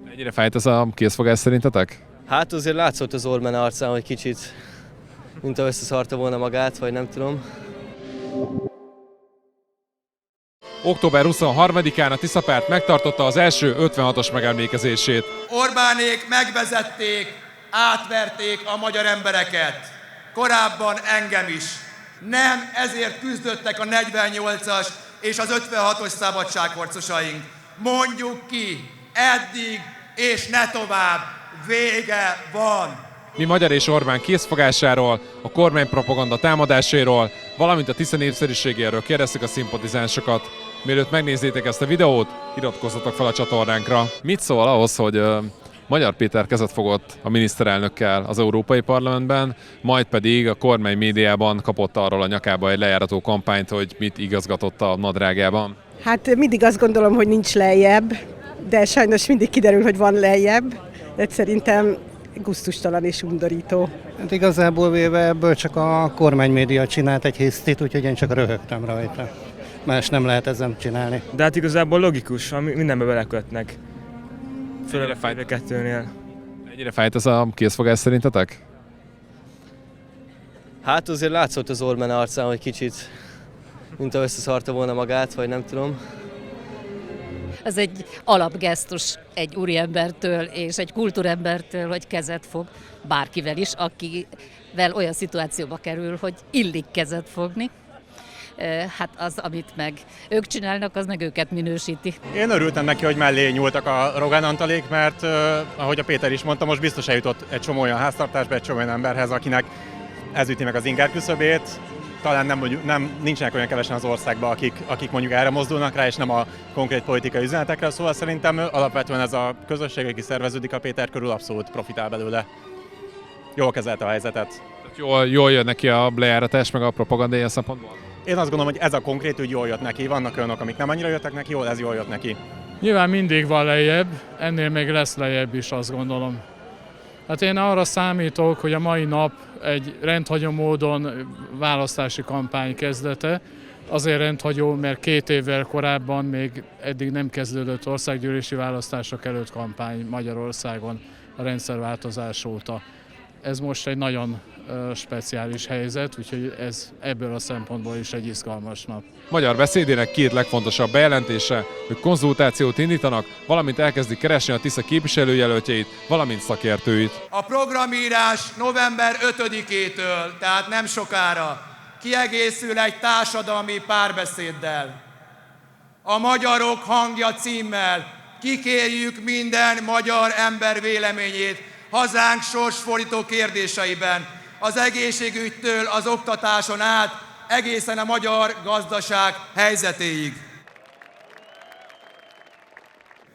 Ennyire fájt ez a készfogás szerintetek? Hát azért látszott az Orbán arcán, hogy kicsit, mint ha összeszarta volna magát, vagy nem tudom. Október 23-án a Tiszapárt megtartotta az első 56-os megemlékezését. Orbánék megvezették, átverték a magyar embereket. Korábban engem is. Nem ezért küzdöttek a 48-as és az 56-os szabadságharcosaink. Mondjuk ki, eddig és ne tovább, vége van. Mi Magyar és Orbán készfogásáról, a kormánypropaganda támadásairól, valamint a Tisza népszerűségéről kérdeztük a szimpatizánsokat. Mielőtt megnézzétek ezt a videót, iratkozzatok fel a csatornánkra. Mit szól ahhoz, hogy Magyar Péter kezet fogott a miniszterelnökkel az Európai Parlamentben, majd pedig a kormány médiában kapott arról a nyakába egy lejárató kampányt, hogy mit igazgatott a nadrágában? Hát mindig azt gondolom, hogy nincs lejjebb, de sajnos mindig kiderül, hogy van lejjebb. De szerintem gusztustalan és undorító. Hát igazából véve ebből csak a kormánymédia csinált egy hisztit, úgyhogy én csak röhögtem rajta. Más nem lehet ezen csinálni. De hát igazából logikus, mindenbe belekötnek. Főleg a Fajta 2-nél. Ennyire fájt ez a készfogás szerintetek? Hát azért látszott az Orbán arcán, hogy kicsit, mint ha összeszarta volna magát, vagy nem tudom. Ez egy alapgesztus egy úriembertől és egy kultúrembertől, hogy kezet fog bárkivel is, akivel olyan szituációba kerül, hogy illik kezet fogni. Hát az, amit meg ők csinálnak, az meg őket minősíti. Én örültem neki, hogy mellé nyúltak a Rogán Antalék, mert ahogy a Péter is mondta, most biztos eljutott egy csomó olyan háztartásba, egy csomó olyan emberhez, akinek ez üti meg az inger küszöbét. Talán nincsenek olyan kevesen az országban, akik mondjuk erre mozdulnak rá, és nem a konkrét politikai üzenetekre, szóval szerintem alapvetően ez a közösség, aki szerveződik a Péter körül, abszolút profitál belőle. Jól kezelte a helyzetet. Jól jön neki a lejáratás, meg a propaganda ilyen szempontból? Én azt gondolom, hogy ez a konkrét ügy jól jött neki. Vannak olyanok, amik nem annyira jöttek neki, ez jól jött neki. Nyilván mindig van lejjebb, ennél még lesz lejjebb is, azt gondolom. Hát én arra számítok, hogy a mai nap egy rendhagyó módon választási kampány kezdete. Azért rendhagyó, mert 2 évvel korábban még eddig nem kezdődött országgyűlési választások előtt kampány Magyarországon a rendszerváltozás óta. Ez most egy nagyon speciális helyzet, úgyhogy ez ebből a szempontból is egy izgalmas nap. Magyar beszédének 2 legfontosabb bejelentése, hogy konzultációt indítanak, valamint elkezdik keresni a Tisza képviselőjelöltjeit, valamint szakértőit. A programírás november 5-től, tehát nem sokára, kiegészül egy társadalmi párbeszéddel. A Magyarok hangja címmel kikérjük minden magyar ember véleményét hazánk sorsfordító kérdéseiben, az egészségügytől az oktatáson át, egészen a magyar gazdaság helyzetéig.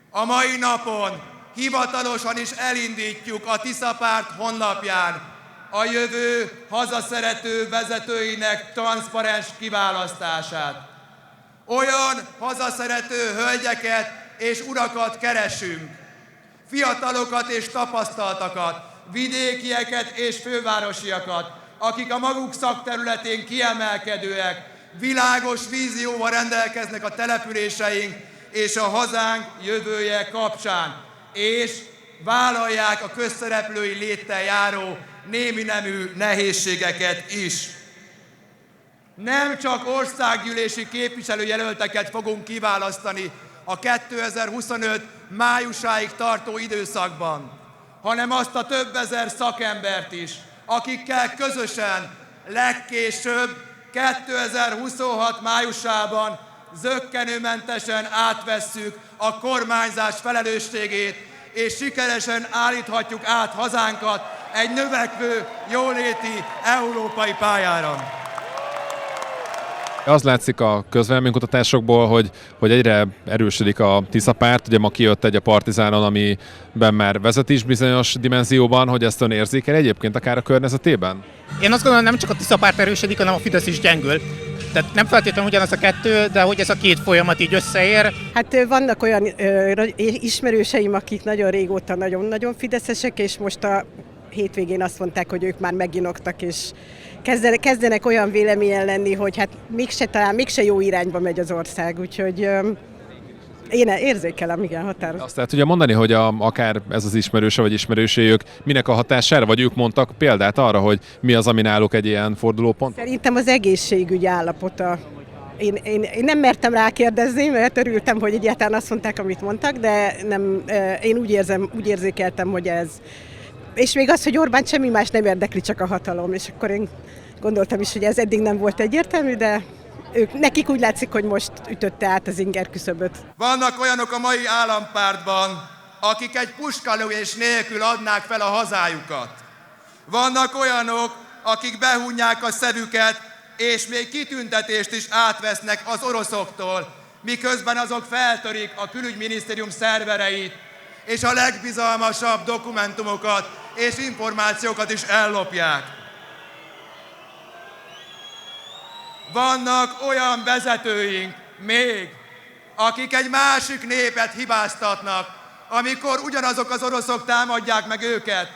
A mai napon hivatalosan is elindítjuk a Tiszapárt honlapján a jövő hazaszerető vezetőinek transzparens kiválasztását. Olyan hazaszerető hölgyeket és urakat keresünk, fiatalokat és tapasztaltakat, vidékieket és fővárosiakat, akik a maguk szakterületén kiemelkedőek, világos vízióval rendelkeznek a településeink és a hazánk jövője kapcsán, és vállalják a közszereplői léttel járó némi nemű nehézségeket is. Nem csak országgyűlési képviselőjelölteket fogunk kiválasztani a 2025 májusáig tartó időszakban, hanem azt a több ezer szakembert is, akikkel közösen legkésőbb 2026 májusában zökkenőmentesen átvesszük a kormányzás felelősségét, és sikeresen állíthatjuk át hazánkat egy növekvő, jóléti európai pályára. Az látszik a közvéleménykutatásokból, hogy egyre erősödik a Tiszapárt. Ugye ma kijött egy a Partizánon, amiben már vezet is bizonyos dimenzióban, hogy ezt ön érzékel egyébként akár a környezetében? Én azt gondolom, nem csak a Tiszapárt erősödik, hanem a Fidesz is gyengül. Tehát nem feltétlenül ugyanaz a kettő, de hogy ez a 2 folyamat így összeér. Hát vannak olyan ismerőseim, akik nagyon régóta nagyon-nagyon fideszesek, és most a hétvégén azt mondták, hogy ők már meginoktak, és kezdenek olyan véleményen lenni, hogy hát mégse jó irányba megy az ország, úgyhogy Én érzékelem, igen, határozott. Azt lehet tudja mondani, hogy akár ez az ismerőse vagy ismerőséjük minek a hatására, vagy ők mondtak példát arra, hogy mi az, ami náluk egy ilyen fordulópont? Szerintem az egészségügy állapota. Én nem mertem rákérdezni, mert örültem, hogy egyáltalán azt mondták, amit mondtak, de nem, én úgy érzékeltem, hogy ez. És még az, hogy Orbán semmi más nem érdekli, csak a hatalom. És akkor én gondoltam is, hogy ez eddig nem volt egyértelmű, de nekik úgy látszik, hogy most ütötte át az inger küszöböt. Vannak olyanok a mai állampártban, akik egy puskalövés nélkül adnák fel a hazájukat. Vannak olyanok, akik behunják a szevüket, és még kitüntetést is átvesznek az oroszoktól, miközben azok feltörik a külügyminisztérium szervereit, és a legbizalmasabb dokumentumokat és információkat is ellopják. Vannak olyan vezetőink még, akik egy másik népet hibáztatnak, amikor ugyanazok az oroszok támadják meg őket,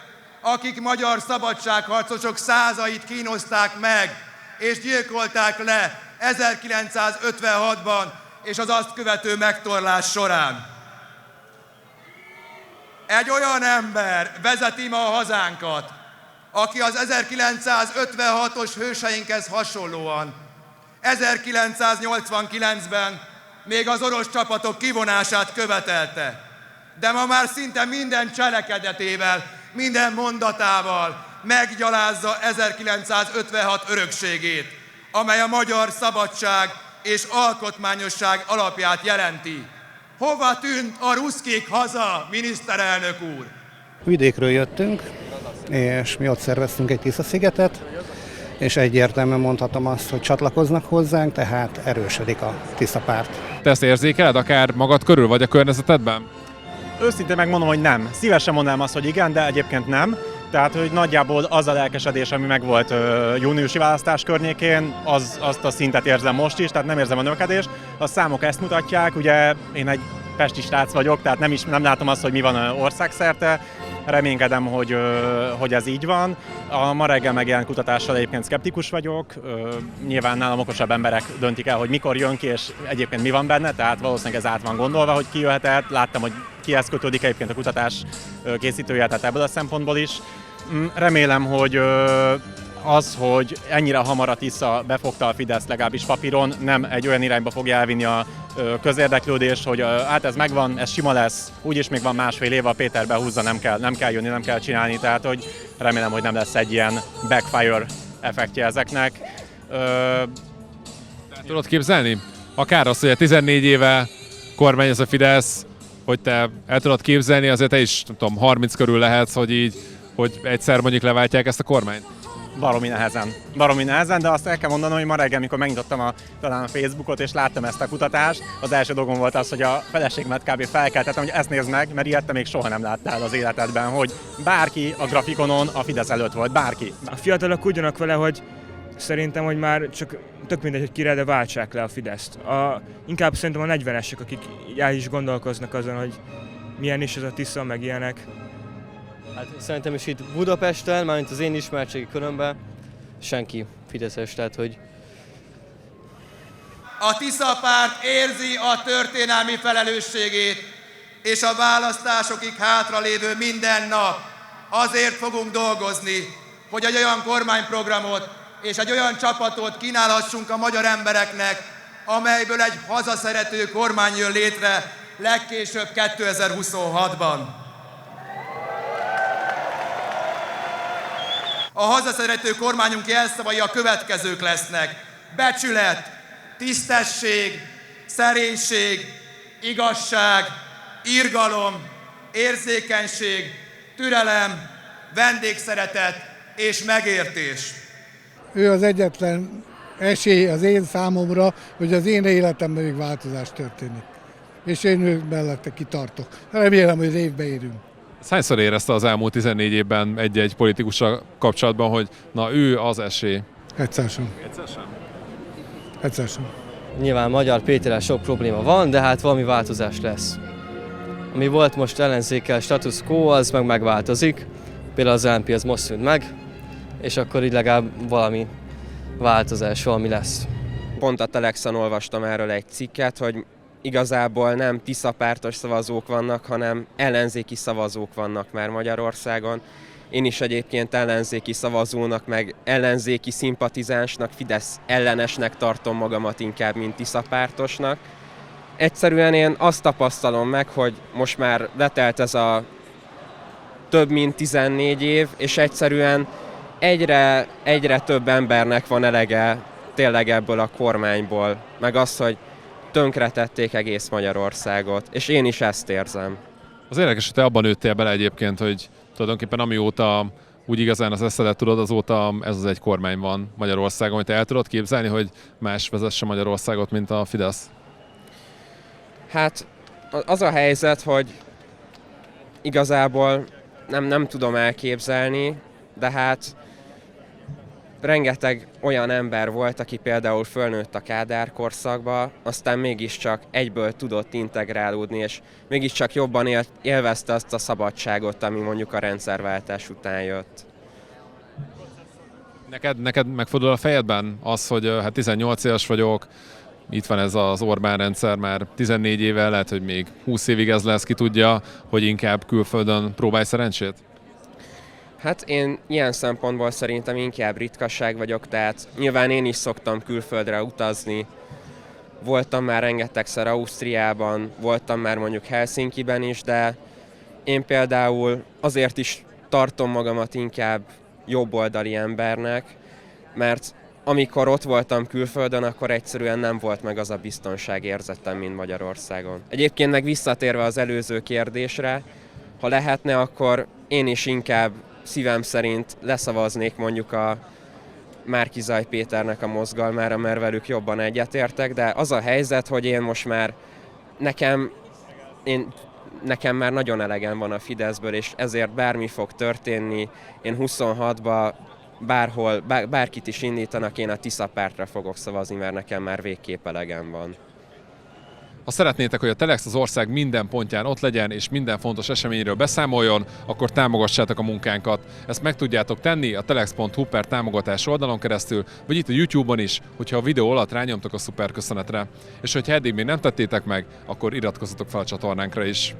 akik magyar szabadságharcosok százait kínozták meg, és gyilkolták le 1956-ban és az azt követő megtorlás során. Egy olyan ember vezeti ma a hazánkat, aki az 1956-os hőseinkhez hasonlóan 1989-ben még az orosz csapatok kivonását követelte. De ma már szinte minden cselekedetével, minden mondatával meggyalázza 1956 örökségét, amely a magyar szabadság és alkotmányosság alapját jelenti. Hova tűnt a ruszkik haza, miniszterelnök úr? Vidékről jöttünk, és mi ott szerveztünk egy Tisza-szigetet, és egyértelműen mondhatom azt, hogy csatlakoznak hozzánk, tehát erősödik a Tisza párt. Te ezt érzékeled akár magad körül, vagy a környezetedben? Őszintén megmondom, hogy nem. Szívesen mondanám azt, hogy igen, de egyébként nem. Tehát, hogy nagyjából az a lelkesedés, ami megvolt júniusi választás környékén, azt a szintet érzem most is, tehát nem érzem a növekedést. A számok ezt mutatják, ugye én egy pesti srác vagyok, tehát nem látom azt, hogy mi van országszerte. Reménykedem, hogy ez így van. A ma reggel megjelent kutatással egyébként szkeptikus vagyok. Nyilván nálam okosabb emberek döntik el, hogy mikor jön ki, és egyébként mi van benne, tehát valószínűleg ez át van gondolva, hogy ki jöhet. Láttam, hogy kihez kötődik egyébként a kutatás készítője, tehát ebből a szempontból is. Remélem, hogy az, hogy ennyire hamar a Tisza befogta a Fidesz legalábbis papíron, nem egy olyan irányba fogja elvinni a közérdeklődés, hogy hát ez megvan, ez sima lesz, úgyis még van másfél év, a Péter behúzza, nem kell jönni, nem kell csinálni, tehát hogy remélem, hogy nem lesz egy ilyen backfire effektje ezeknek. Tudod képzelni? Akár az, hogy 14 éve kormányoz a Fidesz, hogy te el tudod képzelni, azért te is, nem tudom, 30 körül lehetsz, hogy egyszer mondjuk leváltják ezt a kormányt? Baromi nehezen, de azt el kell mondanom, hogy ma reggel, amikor megnyitottam talán a Facebookot és láttam ezt a kutatást, az első dolgom volt az, hogy a feleségemet kb. Felkeltettem, hogy ezt nézd meg, mert ilyet te még soha nem láttál az életedben, hogy bárki a grafikonon a Fidesz előtt volt, bárki. A fiatalok úgy jönnek vele, hogy szerintem, hogy már csak tök mindegy, hogy kire, de váltsák le a Fideszt. Inkább szerintem a 40-esek, akik el is gondolkoznak azon, hogy milyen is ez a Tisza, meg ilyenek. Hát szerintem is itt Budapesten, mármint az én ismertségi körömben senki fideszes, tehát hogy... A Tisza párt érzi a történelmi felelősségét, és a választásokig hátralévő minden nap azért fogunk dolgozni, hogy egy olyan kormányprogramot és egy olyan csapatot kínálhassunk a magyar embereknek, amelyből egy hazaszerető kormány jön létre legkésőbb 2026-ban. A hazaszerető kormányunk jelszavai a következők lesznek: becsület, tisztesség, szerénység, igazság, irgalom, érzékenység, türelem, vendégszeretet és megértés. Ő az egyetlen esély az én számomra, hogy az én életemben még változás történik. És én ő mellette kitartok. Remélem, hogy évbe érünk. Hányszor érezte az elmúlt 14 évben egy-egy politikussal kapcsolatban, hogy na ő az esély? Egyszer sem. Egyszer sem. Nyilván Magyar Péterrel sok probléma van, de hát valami változás lesz. Ami volt most ellenzékkel status quo, az meg megváltozik. Például az LNP az most szűnt meg, és akkor így legalább valami változás, valami lesz. Pont a Telexon olvastam erről egy cikket, hogy igazából nem Tisza-pártos szavazók vannak, hanem ellenzéki szavazók vannak már Magyarországon. Én is egyébként ellenzéki szavazónak, meg ellenzéki szimpatizánsnak, Fidesz ellenesnek tartom magamat inkább, mint Tisza-pártosnak. Egyszerűen én azt tapasztalom meg, hogy most már letelt ez a több mint 14 év, és egyszerűen egyre több embernek van elege tényleg ebből a kormányból, meg az, hogy tönkretették egész Magyarországot, és én is ezt érzem. Az érdekes, hogy te abban nőttél bele egyébként, hogy tulajdonképpen amióta úgy igazán az eszedet tudod, azóta ez az egy kormány van Magyarországon, hogy te el tudod képzelni, hogy más vezesse Magyarországot, mint a Fidesz? Hát az a helyzet, hogy igazából nem tudom elképzelni, de hát rengeteg olyan ember volt, aki például fölnőtt a Kádár korszakba, aztán mégiscsak egyből tudott integrálódni, és mégiscsak jobban élvezte azt a szabadságot, ami mondjuk a rendszerváltás után jött. Neked megfordul a fejedben az, hogy hát 18 éves vagyok, itt van ez az Orbán rendszer már 14 éve, lehet, hogy még 20 évig ez lesz, ki tudja, hogy inkább külföldön próbálj szerencsét? Hát én ilyen szempontból szerintem inkább ritkaság vagyok, tehát nyilván én is szoktam külföldre utazni. Voltam már rengetegszer Ausztriában, voltam már mondjuk Helsinkiben is, de én például azért is tartom magamat inkább jobboldali embernek, mert amikor ott voltam külföldön, akkor egyszerűen nem volt meg az a biztonságérzetem, mint Magyarországon. Egyébként meg visszatérve az előző kérdésre, ha lehetne, akkor én is inkább szívem szerint leszavaznék mondjuk a Márki-Zay Péternek a mozgalmára, mert velük jobban egyetértek, de az a helyzet, hogy én most már nekem már nagyon elegem van a Fideszből, és ezért bármi fog történni, én 26-ban bárkit is indítanak, én a Tisza-pártra fogok szavazni, mert nekem már végképp elegem van. Ha szeretnétek, hogy a Telex az ország minden pontján ott legyen, és minden fontos eseményről beszámoljon, akkor támogassátok a munkánkat. Ezt meg tudjátok tenni a telex.hu/támogatás oldalon keresztül, vagy itt a YouTube-on is, hogyha a videó alatt rányomtok a szuper köszönetre. És hogyha eddig még nem tettétek meg, akkor iratkozzatok fel a csatornánkra is.